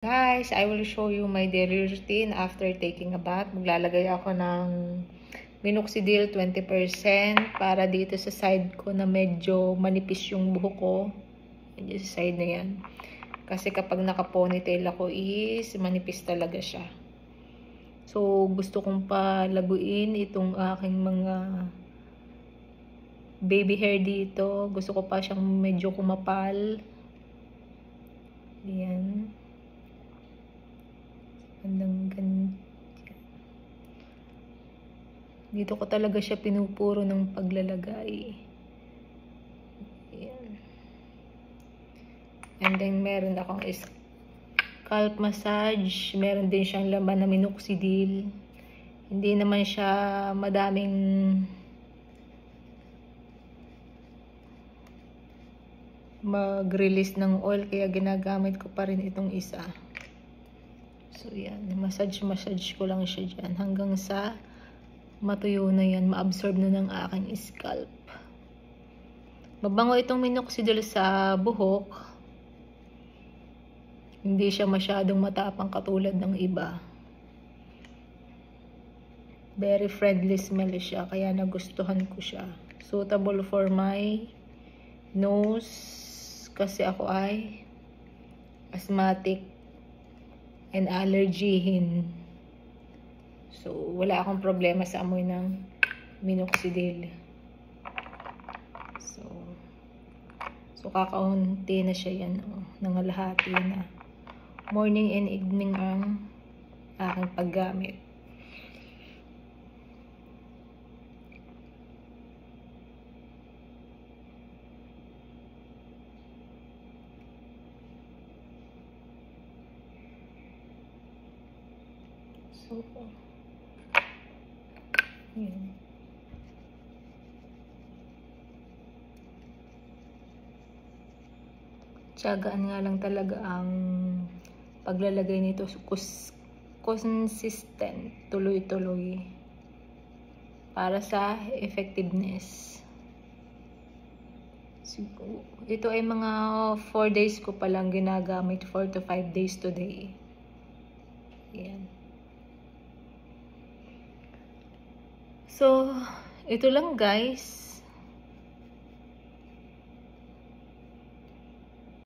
Guys, I will show you my daily routine after taking a bath. Maglalagay ako ng minoxidil 20% para dito sa side ko na medyo manipis yung buhok ko. Medyo sa side na yan. Kasi kapag naka-ponytail ako is manipis talaga siya. So, gusto kong palaguin itong aking mga baby hair dito. Gusto ko pa siyang medyo kumapal. Ayan. Gandang. Dito ko talaga siya pinupuro ng paglalagay. Ayan. And then, meron akong scalp massage. Meron din siyang laman na minoxidil. Hindi naman siya madaming mag-release ng oil. Kaya ginagamit ko pa rin itong isa. So, yan. Massage ko lang siya dyan. Hanggang sa matuyo na yan. Ma-absorb na ng aking scalp. Mabango itong minoxidil sa buhok. Hindi siya masyadong matapang katulad ng iba. Very friendly smell siya. Kaya nagustuhan ko siya. Suitable for my nose. Kasi ako ay asthmatic and allergyhin. So, wala akong problema sa amoy ng minoxidil. So kakaunti na siya yan. Nangalahati na. Morning and evening ang aking paggamit. So, yan. Tiyagaan nga lang talaga ang paglalagay nito. Consistent. Tuloy-tuloy. Para sa effectiveness. So, ito ay mga 4 days ko palang ginagamit. 4 to 5 days today. Yan. So, ito lang guys.